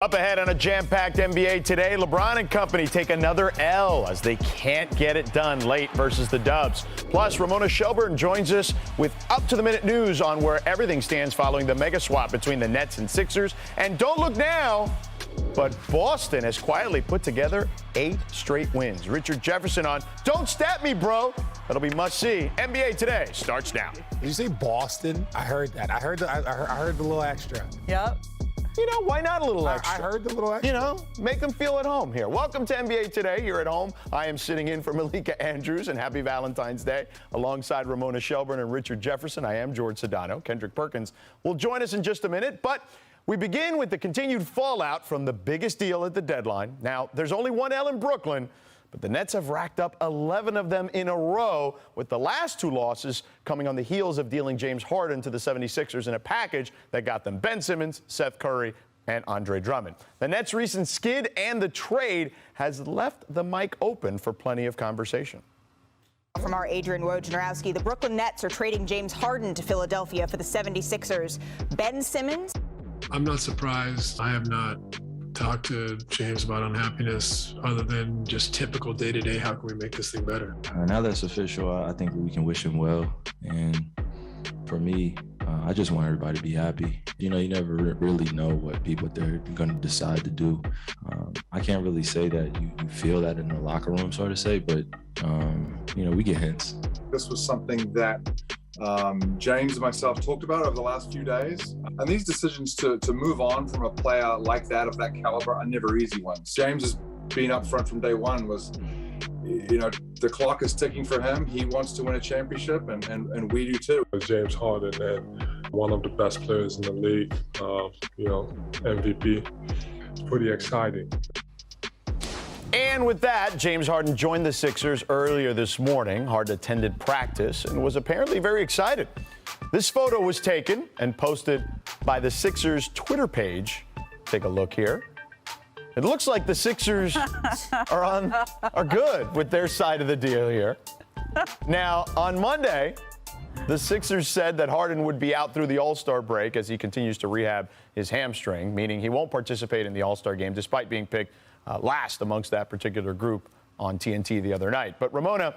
Up ahead on a jam-packed NBA today, LeBron and company take another L as they can't get it done late versus the Dubs. Plus, Ramona Shelburne joins us with up-to-the-minute news on where everything stands following the mega swap between the Nets and Sixers. And don't look now, but Boston has quietly put together 8 straight wins. Richard Jefferson on Don't Stat Me, Bro. That'll be must-see. NBA Today starts now. Did you say Boston? I heard that. I heard the little extra. Yep. You know, why not a little extra? I heard the little extra. You know, make them feel at home here. Welcome to NBA Today. You're at home. I am sitting in for Malika Andrews, and happy Valentine's Day. Alongside Ramona Shelburne and Richard Jefferson, I am George Sedano. Kendrick Perkins will join us in just a minute, but we begin with the continued fallout from the biggest deal at the deadline. Now, there's only one L in Brooklyn, but the Nets have racked up 11 of them in a row, with the last 2 losses coming on the heels of dealing James Harden to the 76ers in a package that got them Ben Simmons, Seth Curry, and Andre Drummond. The Nets' recent skid and the trade has left the mic open for plenty of conversation. From our Adrian Wojnarowski, the Brooklyn Nets are trading James Harden to Philadelphia for the 76ers. Ben Simmons? I'm not surprised. I have not talked to James about unhappiness other than just typical day-to-day, how can we make this thing better? Now that's official, I think we can wish him well. And for me, I just want everybody to be happy. You know, you never really know what they're going to decide to do. I can't really say that you feel that in the locker room, so to say, but, you know, we get hints. This was something that James and myself talked about over the last few days. And these decisions to move on from a player like that, of that caliber, are never easy ones. James has been up front from day one, you know, the clock is ticking for him. He wants to win a championship, and we do too. James Harden, and one of the best players in the league, you know, MVP. It's pretty exciting. And with that, James Harden joined the Sixers earlier this morning. Harden attended practice and was apparently very excited. This photo was taken and posted by the Sixers Twitter page. Take a look here. It looks like the Sixers are good with their side of the deal here. Now, on Monday, the Sixers said that Harden would be out through the All-Star break as he continues to rehab his hamstring, meaning he won't participate in the All-Star game despite being picked last amongst that particular group on TNT the other night. But Ramona,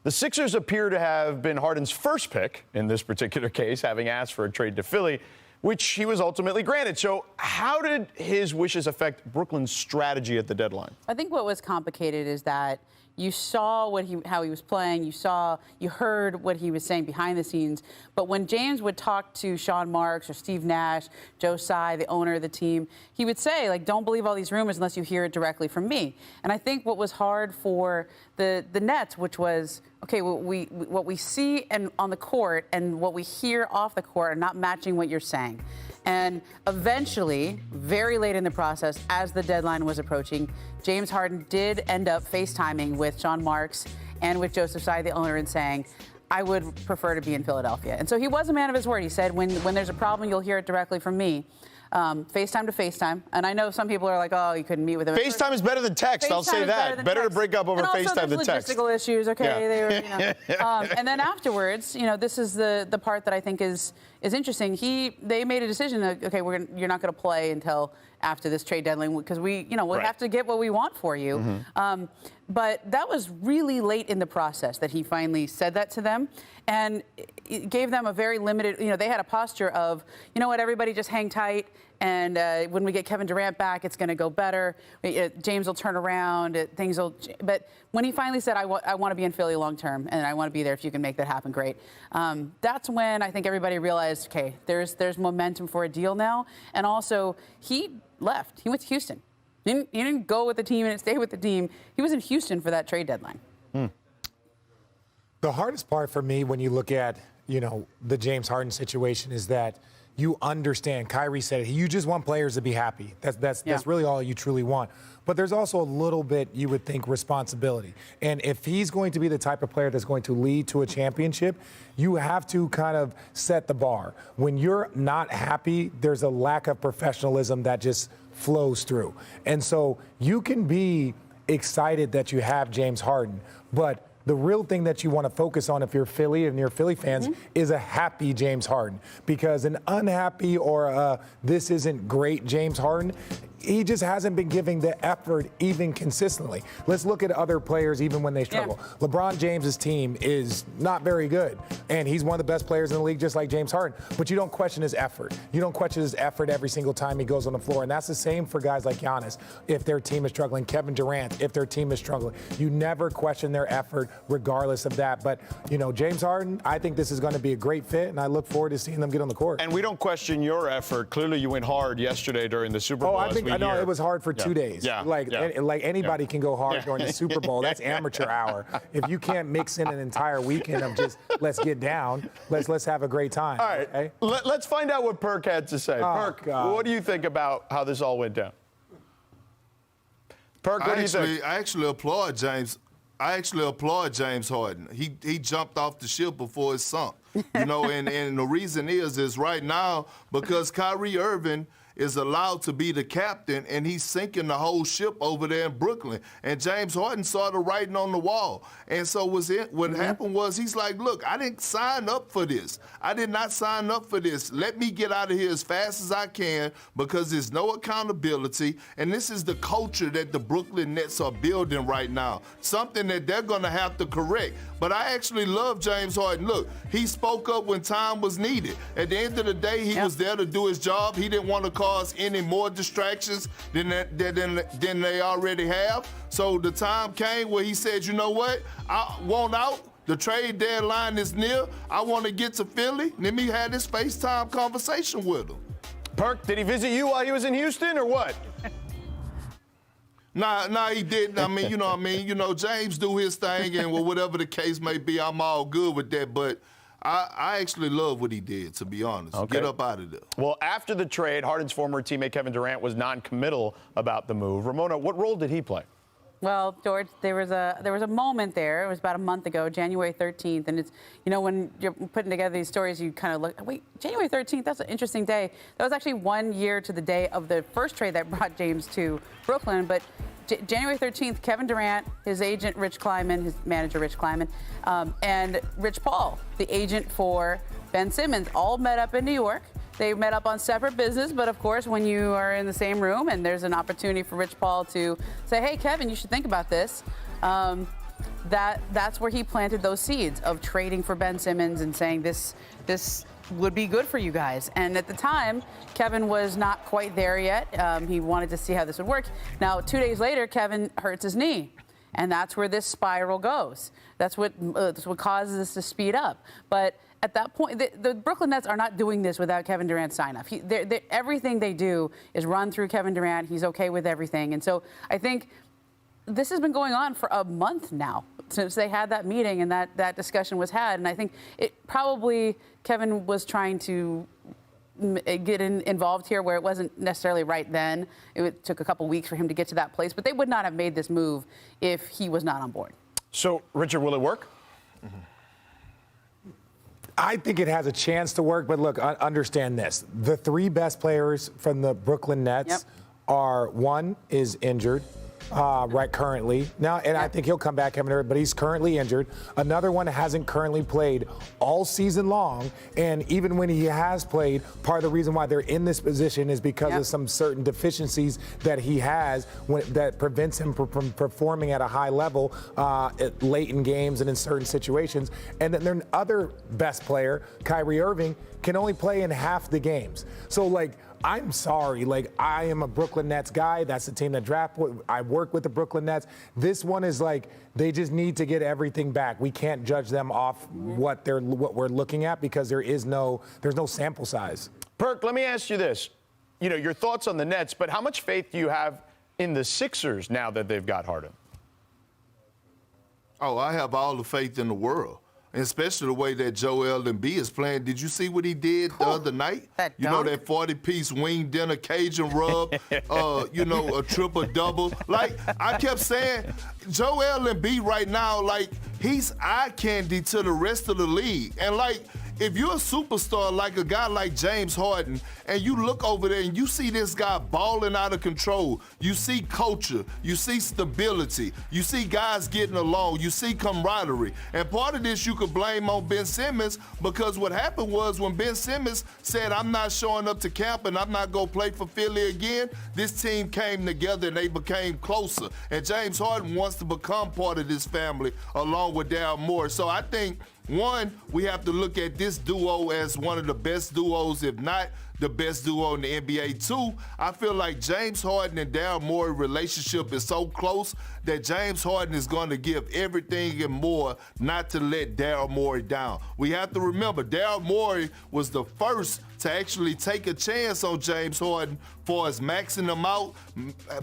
the Sixers appear to have been Harden's first pick in this particular case, having asked for a trade to Philly, which he was ultimately granted. So how did his wishes affect Brooklyn's strategy at the deadline? I think what was complicated is that you saw how he was playing, you heard what he was saying behind the scenes, but when James would talk to Sean Marks or Steve Nash, Joe Tsai, the owner of the team, he would say, like, don't believe all these rumors unless you hear it directly from me. And I think what was hard for the Nets, which was, okay, what we see on the court and what we hear off the court are not matching what you're saying. And eventually, very late in the process, as the deadline was approaching, James Harden did end up FaceTiming with Sean Marks and with Joseph Tsai, the owner, and saying, I would prefer to be in Philadelphia. And so he was a man of his word. He said, when there's a problem, you'll hear it directly from me. FaceTime to FaceTime. And I know some people are like, oh, you couldn't meet with him. FaceTime is better than text, I'll say that. Better to break up over FaceTime than text. Logistical issues, okay. Yeah. They were, you know. And then afterwards, you know, this is the part that I think is interesting. They made a decision that, okay, you're not going to play until after this trade deadline because we'll have to get what we want for you. Mm-hmm. But that was really late in the process that he finally said that to them. And it gave them a very limited, they had a posture of, you know what, everybody just hang tight. And when we get Kevin Durant back, it's going to go better. James will turn around. But when he finally said, I want to be in Philly long term, and I want to be there if you can make that happen, great. That's when I think everybody realized, okay, there's momentum for a deal now. And also, he left. He went to Houston. He didn't go with the team and stay with the team. He was in Houston for that trade deadline. The hardest part for me when you look at, the James Harden situation is that you understand, Kyrie said it, you just want players to be happy. That's really all you truly want. But there's also a little bit, you would think, responsibility. And if he's going to be the type of player that's going to lead to a championship, you have to kind of set the bar. When you're not happy, there's a lack of professionalism that just flows through. And so you can be excited that you have James Harden, but the real thing that you want to focus on if you're Philly and you're Philly fans is a happy James Harden, because an unhappy or this isn't great James Harden, he just hasn't been giving the effort even consistently. Let's look at other players even when they struggle. Yeah. LeBron James's team is not very good, and he's one of the best players in the league, just like James Harden. But you don't question his effort. You don't question his effort every single time he goes on the floor, and that's the same for guys like Giannis. If their team is struggling, Kevin Durant, if their team is struggling, you never question their effort regardless of that. But, you know, James Harden, I think this is going to be a great fit, and I look forward to seeing them get on the court. And we don't question your effort. Clearly, you went hard yesterday during the Super Bowl. Oh, I know it was hard for 2 days. Yeah. Like anybody can go hard during the Super Bowl. That's amateur hour. If you can't mix in an entire weekend of just let's get down, let's have a great time. All right. Okay? Let's find out what Perk had to say. Perk, what do you think about how this all went down? Perk, what do you think? I actually applaud James. I actually applaud James Harden. He jumped off the ship before it sunk. You know, and the reason is right now because Kyrie Irving is allowed to be the captain, and he's sinking the whole ship over there in Brooklyn. And James Harden saw the writing on the wall. And so what happened was he's like, look, I didn't sign up for this. I did not sign up for this. Let me get out of here as fast as I can because there's no accountability. And this is the culture that the Brooklyn Nets are building right now, something that they're going to have to correct. But I actually love James Harden. Look, he spoke up when time was needed. At the end of the day, he was there to do his job. He didn't want to cause any more distractions than they already have. So the time came where he said, you know what, I want out. The trade deadline is near. I want to get to Philly. Let me have this FaceTime conversation with him. Perk, did he visit you while he was in Houston or what? Nah, he didn't. I mean, you know what I mean? You know, James do his thing, and whatever the case may be, I'm all good with that. But I actually love what he did, to be honest. Okay. Get up out of there. Well, after the trade, Harden's former teammate Kevin Durant was non-committal about the move. Ramona, what role did he play? Well, George, there was a moment there. It was about a month ago, January 13th, and it's, you know, when you're putting together these stories, you kind of look, wait, January 13th, that's an interesting day. That was actually 1 year to the day of the first trade that brought James to Brooklyn, but January 13th, Kevin Durant, his agent Rich Kleiman, his manager Rich Kleiman, and Rich Paul, the agent for Ben Simmons, all met up in New York. They met up on separate business, but of course, when you are in the same room and there's an opportunity for Rich Paul to say, hey, Kevin, you should think about this, that's where he planted those seeds of trading for Ben Simmons and saying this would be good for you guys. And at the time, Kevin was not quite there yet. He wanted to see how this would work. Now, 2 days later, Kevin hurts his knee. And that's where this spiral goes. That's what causes this to speed up. But at that point, the Brooklyn Nets are not doing this without Kevin Durant's sign-off. Everything they do is run through Kevin Durant. He's okay with everything. And so I think this has been going on for a month now since they had that meeting and that discussion was had. And I think Kevin was trying to get involved here where it wasn't necessarily right then. It took a couple weeks for him to get to that place. But they would not have made this move if he was not on board. So, Richard, will it work? Mm-hmm. I think it has a chance to work, but look, understand this. The three best players from the Brooklyn Nets are, one is injured right currently. Now, and I think he'll come back, Kevin Durant, but he's currently injured. Another one hasn't currently played all season long, and even when he has played, part of the reason why they're in this position is because of some certain deficiencies that he has that prevents him from performing at a high level late in games and in certain situations. And then their other best player, Kyrie Irving, can only play in half the games. So, like, I'm sorry. Like, I am a Brooklyn Nets guy. That's the team that I work with the Brooklyn Nets. This one is like, they just need to get everything back. We can't judge them off what we're looking at because there's no sample size. Perk, let me ask you this. You know, your thoughts on the Nets, but how much faith do you have in the Sixers now that they've got Harden? Oh, I have all the faith in the world. And especially the way that Joel Embiid is playing. Did you see what he did the other night? You know, that 40-piece wing dinner Cajun rub, you know, a triple-double. Like, I kept saying, Joel Embiid right now, like, he's eye candy to the rest of the league. And, like, if you're a superstar like a guy like James Harden, and you look over there and you see this guy balling out of control, you see culture, you see stability, you see guys getting along, you see camaraderie. And part of this you could blame on Ben Simmons, because what happened was when Ben Simmons said, I'm not showing up to camp and I'm not going to play for Philly again, this team came together and they became closer. And James Harden wants to become part of this family along with Daryl Morey. So I think, one, we have to look at this duo as one of the best duos, if not the best duo in the NBA. Two, I feel like James Harden and Daryl Morey relationship is so close that James Harden is going to give everything and more not to let Daryl Morey down. We have to remember, Daryl Morey was the first to actually take a chance on James Harden for us maxing him out,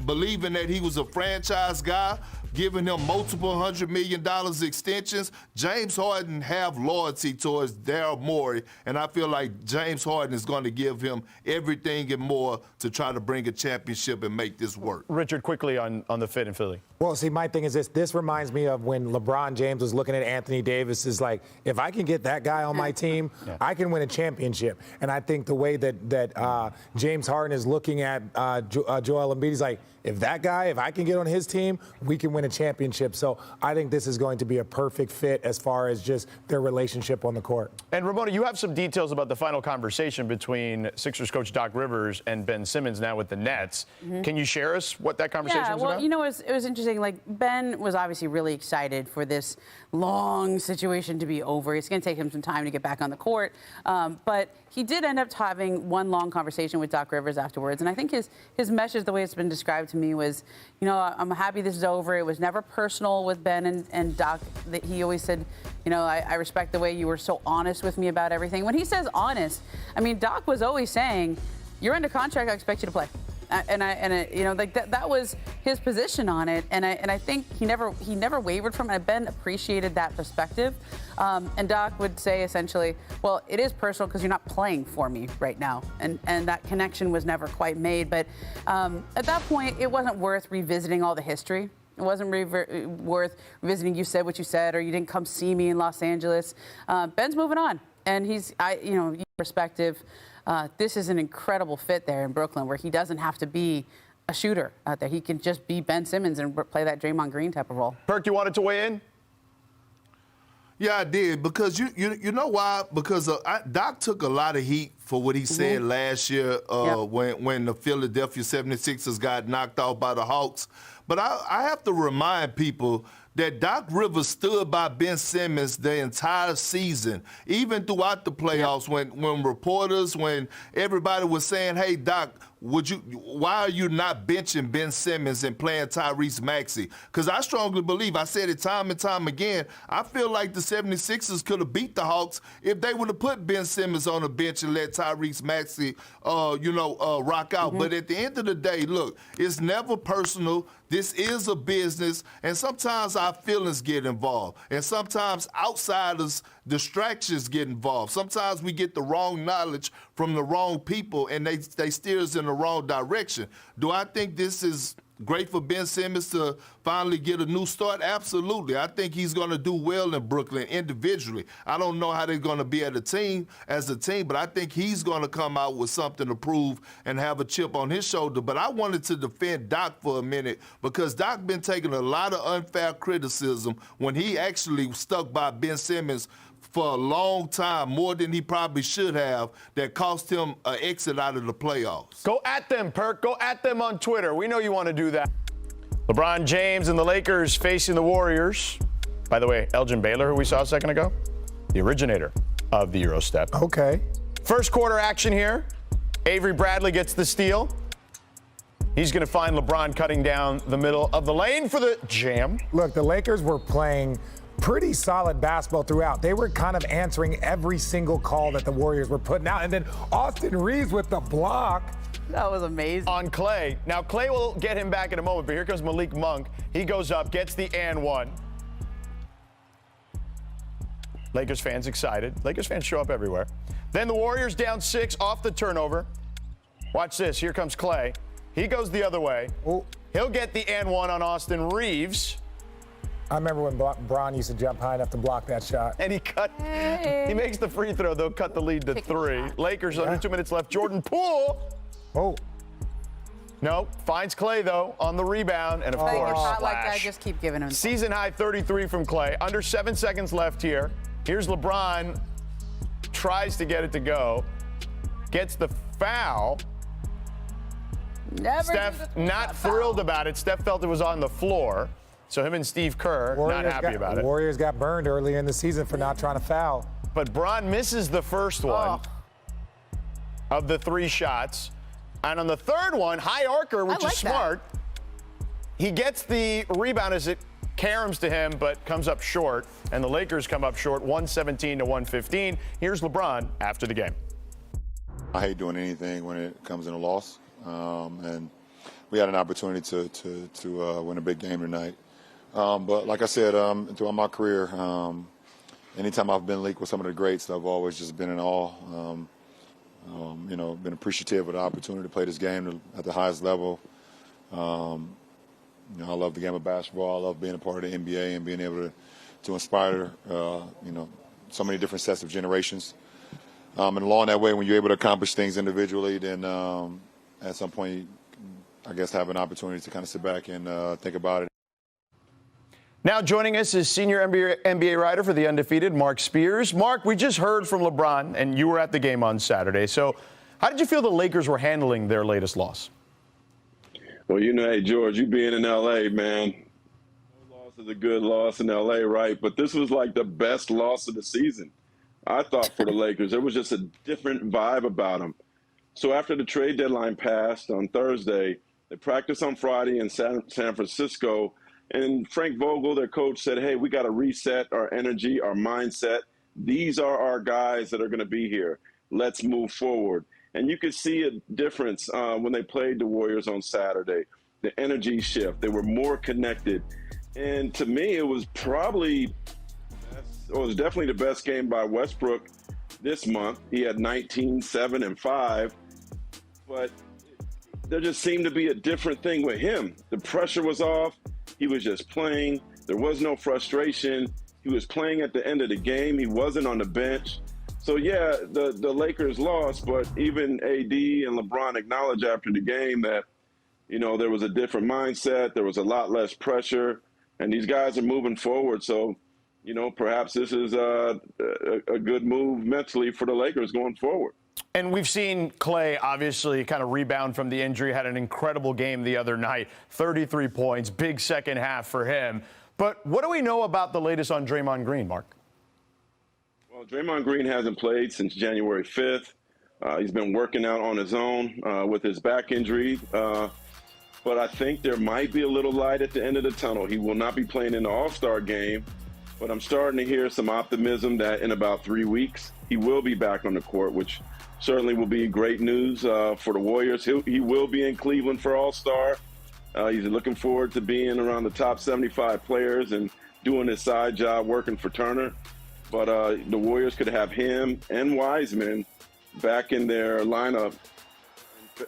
believing that he was a franchise guy, giving him multiple $100 million extensions. James Harden have loyalty towards Daryl Morey, and I feel like James Harden is going to give him everything and more to try to bring a championship and make this work. Richard, quickly on the fit in Philly. Well, see, my thing is this. This reminds me of when LeBron James was looking at Anthony Davis. Is like, if I can get that guy on my team, I can win a championship. And I think the way that James Harden is looking at Joel Embiid, he's like, if I can get on his team, we can win a championship. So I think this is going to be a perfect fit as far as just their relationship on the court. And Ramona, you have some details about the final conversation between Sixers coach Doc Rivers and Ben Simmons now with the Nets. Can you share us what that conversation was about? Yeah, well, you know, it was interesting. Like, Ben was obviously really excited for this long situation to be over. It's going to take him some time to get back on the court. But he did end up having one long conversation with Doc Rivers afterwards. And I think his message, the way it's been described to me, was, you know, I'm happy this is over. It was never personal with Ben and Doc. That he always said, you know, I respect the way you were so honest with me about everything. When he says honest, I mean, Doc was always saying, you're under contract, I expect you to play. You know, like that was his position on it, and I think he never wavered from it. Ben appreciated that perspective, and Doc would say essentially, well, it is personal because you're not playing for me right now, and that connection was never quite made. But at that point, it wasn't worth revisiting all the history. It wasn't worth revisiting. You said what you said, or you didn't come see me in Los Angeles. Ben's moving on, and you know, perspective. This is an incredible fit there in Brooklyn, where he doesn't have to be a shooter out there. He can just be Ben Simmons and play that Draymond Green type of role. Perk, you wanted to weigh in? Yeah, I did, because you know why? Because Doc took a lot of heat for what he said last year when the Philadelphia 76ers got knocked out by the Hawks. But I have to remind people that Doc Rivers stood by Ben Simmons the entire season, even throughout the playoffs, when reporters, when everybody was saying, hey, Doc, why are you not benching Ben Simmons and playing Tyrese Maxey? Because I strongly believe, I said it time and time again, I feel like the 76ers could have beat the Hawks if they would have put Ben Simmons on the bench and let Tyrese Maxey, rock out. But at the end of the day, look, it's never personal. This is a business, and sometimes our feelings get involved, and sometimes outsiders, distractions get involved. Sometimes we get the wrong knowledge from the wrong people, and they steer us in the wrong direction. Do I think this is great for Ben Simmons to finally get a new start? Absolutely. I think he's going to do well in Brooklyn individually. I don't know how they're going to be as a team, but I think he's going to come out with something to prove and have a chip on his shoulder. But I wanted to defend Doc for a minute, because Doc been taking a lot of unfair criticism when he actually stuck by Ben Simmons for a long time, more than he probably should have, that cost him an exit out of the playoffs. Go at them, Perk. Go at them on Twitter. We know you want to do that. LeBron James and the Lakers facing the Warriors. By the way, Elgin Baylor, who we saw a second ago, the originator of the Euro step. Okay. First quarter action here. Avery Bradley gets the steal. He's going to find LeBron cutting down the middle of the lane for the jam. Look, the Lakers were playing pretty solid basketball throughout. They were kind of answering every single call that the Warriors were putting out. And then Austin Reeves with the block. That was amazing. On Clay. Now, Clay will get him back in a moment, but here comes Malik Monk. He goes up, gets the and one. Lakers fans excited. Lakers fans show up everywhere. Then the Warriors down 6 off the turnover. Watch this. Here comes Clay. He goes the other way. Oh. He'll get the and one on Austin Reeves. I remember when Bron used to jump high enough to block that shot. And he makes the free throw, though, cut the lead to 3. Lakers under 2 minutes left. Jordan Poole. Oh. No, finds Clay, though, on the rebound. And, of Playing course, a shot like splash. that, just keep giving him. Season high 33 from Clay. Under 7 seconds left here. Here's LeBron. Tries to get it to go. Gets the foul. Steph not thrilled about it. Steph felt it was on the floor. So him and Steve Kerr not happy about it. Warriors got burned earlier in the season for not trying to foul. But Bron misses the first one of the 3 shots. And on the third one, high arcer, which is smart. He gets the rebound as it caroms to him, but comes up short. And the Lakers come up short, 117 to 115. Here's LeBron after the game. I hate doing anything when it comes in a loss. And we had an opportunity to win a big game tonight. But like I said, throughout my career, anytime I've been linked with some of the greats, I've always just been in awe. Been appreciative of the opportunity to play this game at the highest level. I love the game of basketball. I love being a part of the NBA and being able to inspire, so many different sets of generations. And along that way, when you're able to accomplish things individually, then at some point, I guess, have an opportunity to kind of sit back and think about it. Now joining us is senior NBA writer for The Undefeated, Mark Spears. Mark, we just heard from LeBron, and you were at the game on Saturday. So how did you feel the Lakers were handling their latest loss? Well, hey, George, you being in L.A., man, no loss is a good loss in L.A., right? But this was like the best loss of the season, I thought, for the Lakers. There was just a different vibe about them. So after the trade deadline passed on Thursday, they practiced on Friday in San Francisco. And Frank Vogel, their coach, said, hey, we got to reset our energy, our mindset. These are our guys that are going to be here. Let's move forward. And you could see a difference when they played the Warriors on Saturday. The energy shift. They were more connected. And to me, it was definitely the best game by Westbrook this month. He had 19, 7, and 5. But there just seemed to be a different thing with him. The pressure was off. He was just playing. There was no frustration. He was playing at the end of the game. He wasn't on the bench. So, yeah, the Lakers lost, but even AD and LeBron acknowledged after the game that, there was a different mindset. There was a lot less pressure, and these guys are moving forward. So, perhaps this is a good move mentally for the Lakers going forward. And we've seen Clay obviously kind of rebound from the injury, had an incredible game the other night, 33 points, big second half for him. But what do we know about the latest on Draymond Green, Mark? Well, Draymond Green hasn't played since January 5th. He's been working out on his own with his back injury. But I think there might be a little light at the end of the tunnel. He will not be playing in the All-Star game. But I'm starting to hear some optimism that in about 3 weeks, he will be back on the court, which certainly will be great news for the Warriors. He will be in Cleveland for All-Star. He's looking forward to being around the top 75 players and doing his side job working for Turner. But the Warriors could have him and Wiseman back in their lineup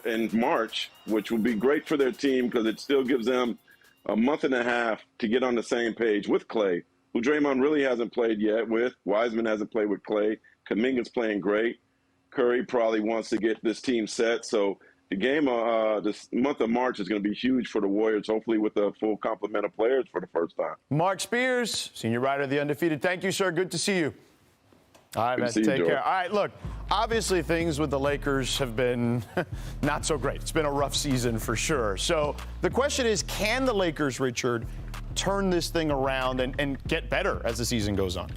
in March, which would be great for their team because it still gives them a month and a half to get on the same page with Clay, who Draymond really hasn't played yet with. Wiseman hasn't played with Clay. Kuminga's playing great. Curry probably wants to get this team set. So the game this month of March is going to be huge for the Warriors, hopefully with a full complement of players for the first time. Mark Spears, senior writer of The Undefeated. Thank you, sir. Good to see you. All right, man. Take care. All right, look, obviously things with the Lakers have been not so great. It's been a rough season for sure. So the question is, can the Lakers, Richard, turn this thing around and get better as the season goes on?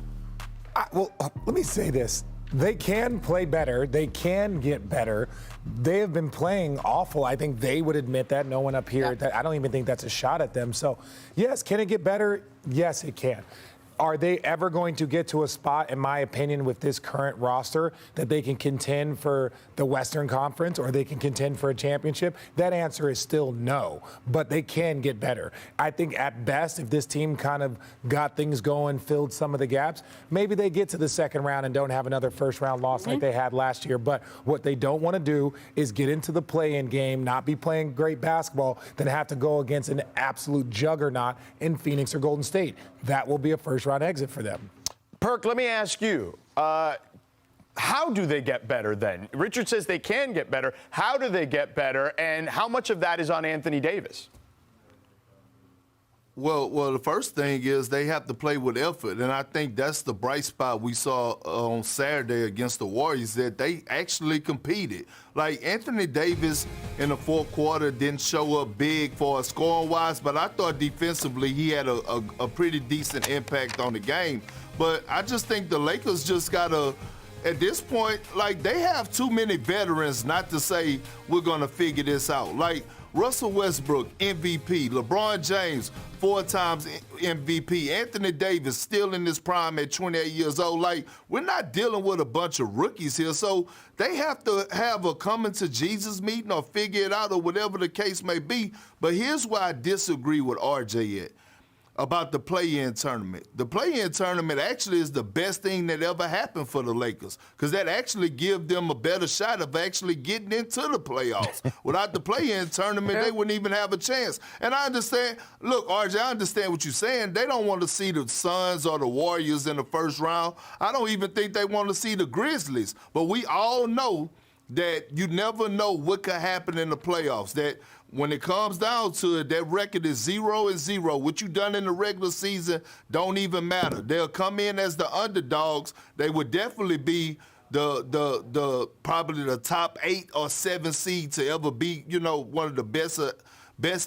Let me say this. They can play better. They can get better. They have been playing awful. I think they would admit that. No one up here. I don't even think that's a shot at them. So, yes, can it get better? Yes, it can. are they ever going to get to a spot, in my opinion, with this current roster that they can contend for the Western Conference or they can contend for a championship? That answer is still no, but they can get better. I think at best, if this team kind of got things going, filled some of the gaps, maybe they get to the second round and don't have another first-round loss like they had last year. But what they don't want to do is get into the play-in game, not be playing great basketball, then have to go against an absolute juggernaut in Phoenix or Golden State. That will be a first-round exit for them. Perk, let me ask you, how do they get better then? Richard says they can get better. How do they get better, and how much of that is on Anthony Davis? Well, the first thing is they have to play with effort, and I think that's the bright spot we saw on Saturday against the Warriors, that they actually competed. Like, Anthony Davis in the fourth quarter didn't show up big for scoring-wise, but I thought defensively he had a pretty decent impact on the game. But I just think the Lakers just got to, at this point, like, they have too many veterans not to say we're going to figure this out. Like, Russell Westbrook, MVP. LeBron James, 4 times MVP. Anthony Davis, still in his prime at 28 years old. Like, we're not dealing with a bunch of rookies here. So they have to have a coming to Jesus meeting or figure it out or whatever the case may be. But here's why I disagree with RJ about the play-in tournament. The play-in tournament actually is the best thing that ever happened for the Lakers, because that actually gives them a better shot of actually getting into the playoffs. Without the play-in tournament, they wouldn't even have a chance. And I understand, look, RJ, I understand what you're saying. They don't want to see the Suns or the Warriors in the first round. I don't even think they want to see the Grizzlies. But we all know that you never know what could happen in the playoffs, that when it comes down to it, that record is 0-0. What you done in the regular season don't even matter. They'll come in as the underdogs. They would definitely be the probably the top 8 or 7 seed to ever be, one of the best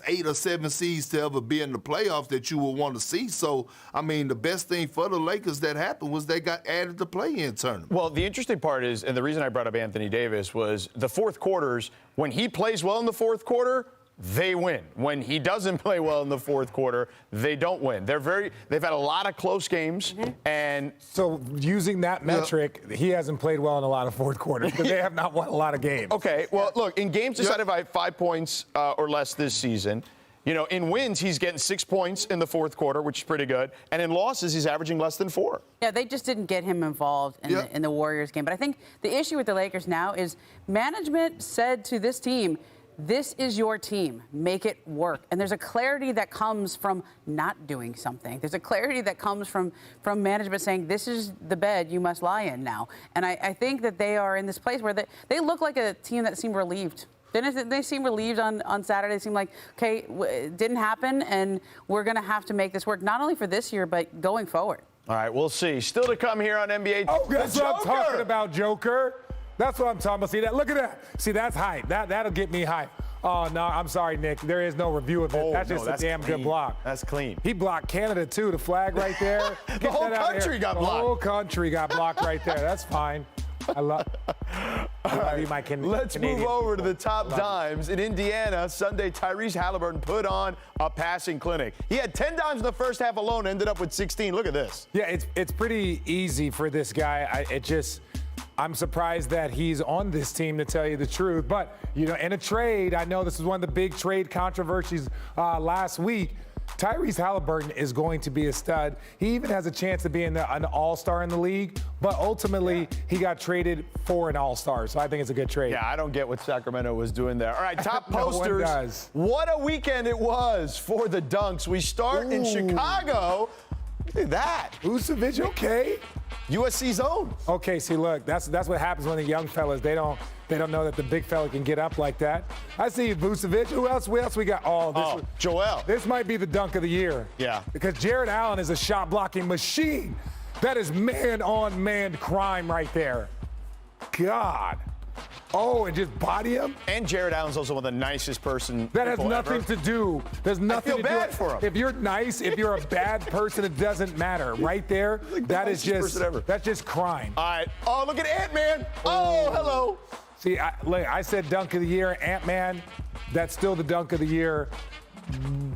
8 or 7 seeds to ever be in the playoffs that you would want to see. So, I mean, the best thing for the Lakers that happened was they got added to play-in tournament. Well, the interesting part is, and the reason I brought up Anthony Davis was the fourth quarters, when he plays well in the fourth quarter, they win. When he doesn't play well in the fourth quarter, they don't win. They've had a lot of close games, and so using that metric, he hasn't played well in a lot of fourth quarters because they have not won a lot of games. Okay, well, look, in games decided by 5 points or less this season, in wins, he's getting 6 points in the fourth quarter, which is pretty good, and in losses, he's averaging less than 4. Yeah, they just didn't get him involved in the Warriors game. But I think the issue with the Lakers now is management said to this team, this is your team. Make it work. And there's a clarity that comes from not doing something. There's a clarity that comes from management saying, this is the bed you must lie in now. And I think that they are in this place where they look like a team that seemed relieved. Didn't they seem relieved on Saturday? They seemed like, okay, it didn't happen, and we're going to have to make this work, not only for this year, but going forward. All right, we'll see. Still to come here on NBA. Oh, that's what I'm talking about, Joker. That's what I'm talking about. See that? Look at that. See, that's hype. That'll get me hype. Oh, no, I'm sorry, Nick. There is no review of it. That's just a damn clean. Good block. That's clean. He blocked Canada, too. The flag right there. The whole country got blocked. The whole country got blocked right there. That's fine. I love you, my Canadian. Let's move over to the top dimes. In Indiana, Sunday, Tyrese Halliburton put on a passing clinic. He had 10 dimes in the first half alone, ended up with 16. Look at this. Yeah, it's pretty easy for this guy. I'm surprised that he's on this team, to tell you the truth. But, in a trade, I know this was one of the big trade controversies last week. Tyrese Halliburton is going to be a stud. He even has a chance to be an all-star in the league, but ultimately he got traded for an all-star, so I think it's a good trade. Yeah, I don't get what Sacramento was doing there. All right, top No posters. one does. What a weekend it was for the Dunks. We start in Chicago. Look at that. Vucevic, okay. USC's own. Okay, see, look, that's what happens when the young fellas, they don't know that the big fella can get up like that. I see Vucevic. Who else we got? Joel. This might be the dunk of the year. Yeah. Because Jared Allen is a shot-blocking machine. That is man-on-man crime right there. God. Oh, and just body him? And Jared Allen's also one of the nicest person. That has nothing to do. There's nothing I feel to bad do. for him. If you're nice, if you're a bad person, it doesn't matter. Right there, that's just crime. All right. Oh, look at Ant-Man. Oh, hello. See, I said dunk of the year. Ant-Man, that's still the dunk of the year.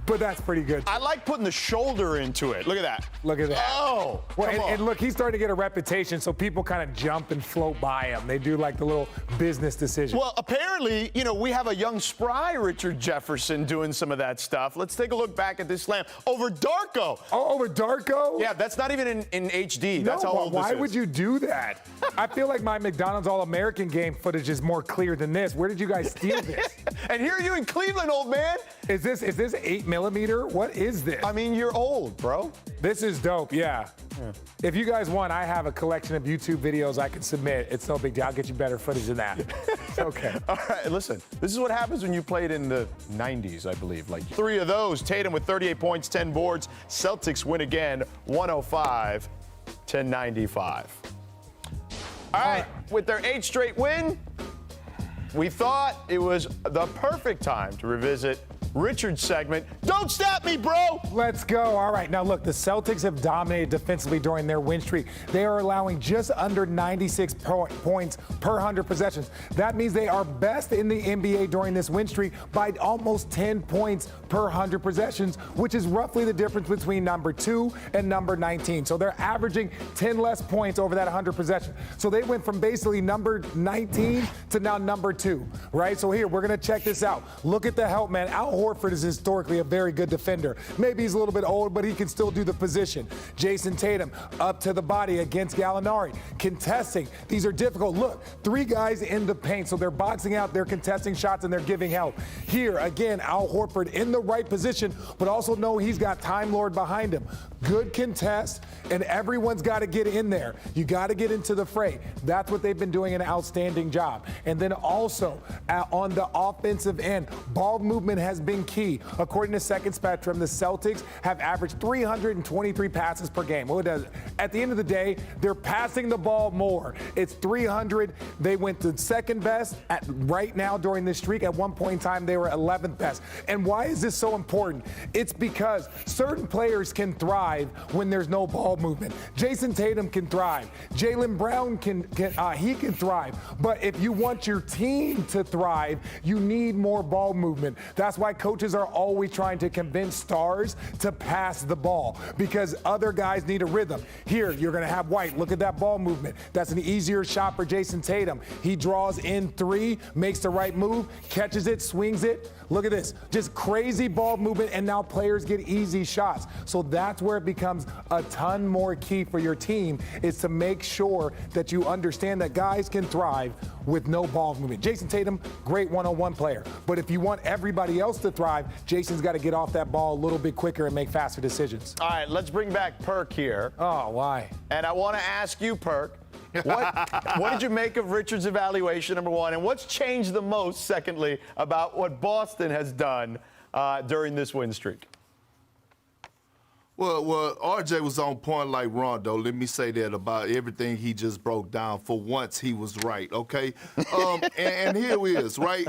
but that's pretty good. I like putting the shoulder into it. Look at that. Look at that. Oh, well, come on. And look, he's starting to get a reputation, so people kind of jump and float by him. They do like the little business decision. Well, apparently, we have a young, spry Richard Jefferson doing some of that stuff. Let's take a look back at this slam over Darko. Oh, over Darko? Yeah, that's not even in HD. That's how old this is. Why would you do that? I feel like my McDonald's All-American game footage is more clear than this. Where did you guys steal this? And here are you in Cleveland, old man. Is this 8mm? What is this? I mean, you're old, bro. This is dope, yeah. If you guys want, I have a collection of YouTube videos I can submit. It's no big deal. I'll get you better footage than that. It's okay. All right, listen. This is what happens when you played in the 90s, I believe. Like 3 of those. Tatum with 38 points, 10 boards. Celtics win again, 105-95. All right, with their 8th straight win, we thought it was the perfect time to revisit Richard's segment. Don't stop me, bro! Let's go. All right. Now, look, the Celtics have dominated defensively during their win streak. They are allowing just under 96 points per 100 possessions. That means they are best in the NBA during this win streak by almost 10 points per 100 possessions, which is roughly the difference between number 2 and number 19. So they're averaging 10 less points over that 100 possessions. So they went from basically number 19 to now number 2, right? So here, we're going to check this out. Look at the help, man. Al Horford is historically a very good defender. Maybe he's a little bit old, but he can still do the position. Jason Tatum up to the body against Gallinari. Contesting. These are difficult. Look, 3 guys in the paint, so they're boxing out, they're contesting shots, and they're giving help. Here, again, Al Horford in the right position, but also know he's got Time Lord behind him. Good contest, and everyone's got to get in there. You got to get into the fray. That's what they've been doing an outstanding job. And then also, on the offensive end, ball movement has been key. According to Second Spectrum, the Celtics have averaged 323 passes per game. Well, it does. At the end of the day, they're passing the ball more. It's 300. They went to second best right now during this streak. At one point in time, they were 11th best. And why is this so important? It's because certain players can thrive when there's no ball movement. Jason Tatum can thrive. Jaylen Brown can thrive. But if you want your team to thrive, you need more ball movement. That's why coaches are always trying to convince stars to pass the ball because other guys need a rhythm. Here, you're going to have White. Look at that ball movement. That's an easier shot for Jason Tatum. He draws in 3, makes the right move, catches it, swings it. Look at this. Just crazy ball movement, and now players get easy shots. So that's where it becomes a ton more key for your team is to make sure that you understand that guys can thrive with no ball movement. Jason Tatum, great one-on-one player. But if you want everybody else to thrive, Jason's got to get off that ball a little bit quicker and make faster decisions. All right, let's bring back Perk here. Oh, why? And I want to ask you, Perk, what did you make of Richard's evaluation, number one, and what's changed the most, secondly, about what Boston has done during this win streak? Well, RJ was on point like Rondo. Let me say that about everything he just broke down. For once, he was right, okay? And here he is, right?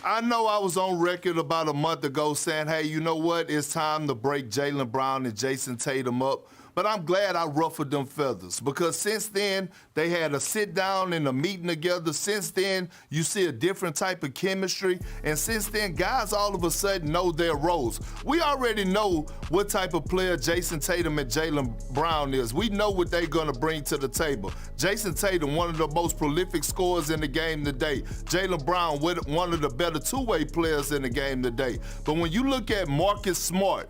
I know I was on record about a month ago saying, hey, you know what? It's time to break Jaylen Brown and Jason Tatum up. But I'm glad I ruffled them feathers because since then, they had a sit down and a meeting together. Since then, you see a different type of chemistry. And since then, guys all of a sudden know their roles. We already know what type of player Jason Tatum and Jaylen Brown is. We know what they're going to bring to the table. Jason Tatum, one of the most prolific scorers in the game today. Jaylen Brown, one of the better two-way players in the game today. But when you look at Marcus Smart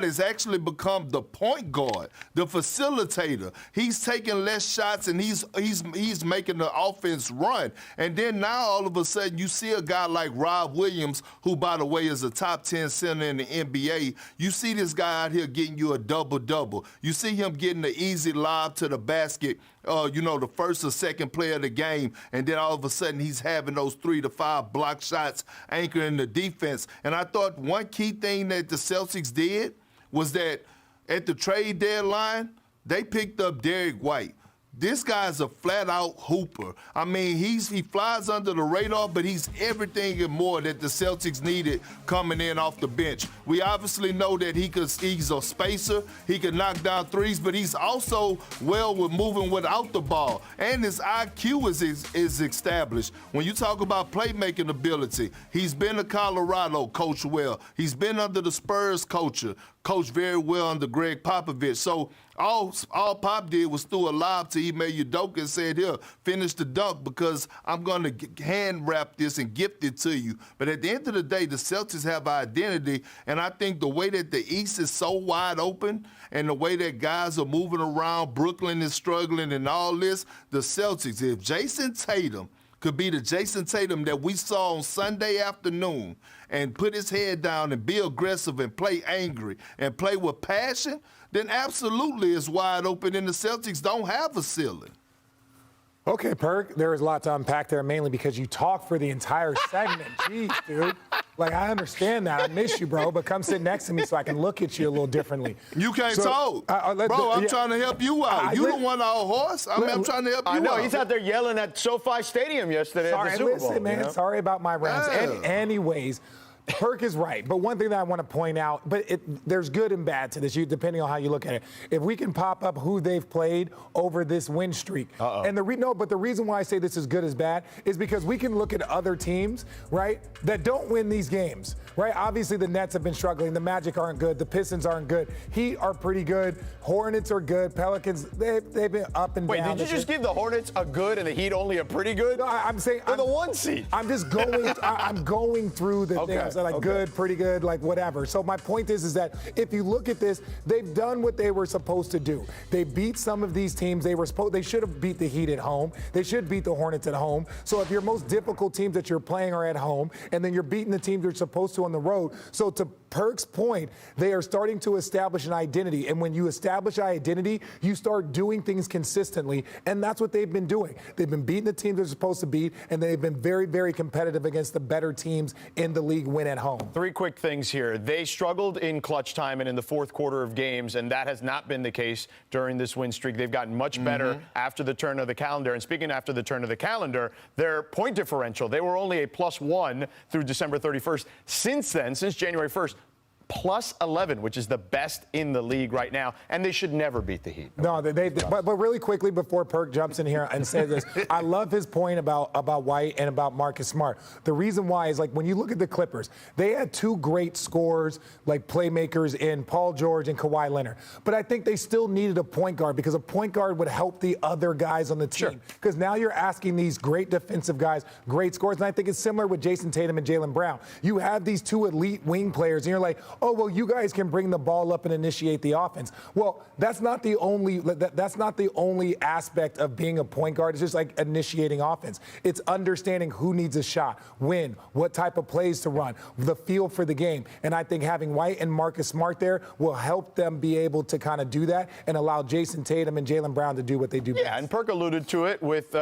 has actually become the point guard, the facilitator. He's taking less shots and he's making the offense run. And then now all of a sudden you see a guy like Rob Williams, who by the way is a top 10 center in the NBA. You see this guy out here getting you a double-double. You see him getting the easy lob to the basket, the first or second play of the game, and then all of a sudden he's having those 3 to 5 block shots anchoring the defense. And I thought one key thing that the Celtics did was that at the trade deadline, they picked up Derek White. This guy's a flat-out hooper. I mean, he flies under the radar, but he's everything and more that the Celtics needed coming in off the bench. We obviously know that he's a spacer. He can knock down threes, but he's also well with moving without the ball. And his IQ is established. When you talk about playmaking ability, he's been to Colorado, coached well. He's been under the Spurs coached very well under Greg Popovich. So all Pop did was threw a lob to Ime Udoka and said, here, finish the dunk because I'm going to hand wrap this and gift it to you. But at the end of the day, the Celtics have identity, and I think the way that the East is so wide open and the way that guys are moving around, Brooklyn is struggling and all this, the Celtics, if Jason Tatum could be the Jason Tatum that we saw on Sunday afternoon and put his head down and be aggressive and play angry and play with passion, then absolutely it's wide open and the Celtics don't have a ceiling. Okay, Perk, there is a lot to unpack there, mainly because you talked for the entire segment. Jeez, dude. Like, I understand that. I miss you, bro, but come sit next to me so I can look at you a little differently. You can't talk. Bro, I'm trying to help you out. You the one our horse. I'm trying to help you out. I know. He's out there yelling at SoFi Stadium yesterday at the Super Bowl. Listen, man, you know? Sorry about my rants. Anyways, Perk is right, but one thing that I want to point out, but there's good and bad to this, depending on how you look at it. If we can pop up who they've played over this win streak, and the reason why I say this is good as bad is because we can look at other teams, right, that don't win these games, right? Obviously, the Nets have been struggling. The Magic aren't good. The Pistons aren't good. Heat are pretty good. Hornets are good. Pelicans, they've been up and down. Wait, did you just give the Hornets a good and the Heat only a pretty good? No, I'm saying they're the 1 seed. I'm just going. I'm going through the things. Like good, pretty good, like whatever. So my point is that if you look at this, they've done what they were supposed to do. They beat some of these teams. They should have beat the Heat at home. They should beat the Hornets at home. So if your most difficult teams that you're playing are at home, and then you're beating the teams you're supposed to on the road. So to Perk's point, they are starting to establish an identity. And when you establish an identity, you start doing things consistently. And that's what they've been doing. They've been beating the teams they're supposed to beat, and they've been very, very competitive against the better teams in the league win at home. 3 quick things here. They struggled in clutch time and in the fourth quarter of games, and that has not been the case during this win streak. They've gotten much better after the turn of the calendar. And speaking after the turn of the calendar, their point differential, they were only a +1 through December 31st. Since then, since January 1st, +11, which is the best in the league right now, and they should never beat the Heat. No, but really quickly before Perk jumps in here and says this, I love his point about White and about Marcus Smart. The reason why is, like, when you look at the Clippers, they had 2 great scorers, like playmakers in Paul George and Kawhi Leonard. But I think they still needed a point guard because a point guard would help the other guys on the team. Because now you're asking these great defensive guys, great scorers, and I think it's similar with Jason Tatum and Jaylen Brown. You have these 2 elite wing players, and you're like, oh, well, you guys can bring the ball up and initiate the offense. Well, that's not the only aspect of being a point guard. It's just like initiating offense. It's understanding who needs a shot, when, what type of plays to run, the feel for the game. And I think having White and Marcus Smart there will help them be able to kind of do that and allow Jason Tatum and Jaylen Brown to do what they do best. Yeah, and Perk alluded to it with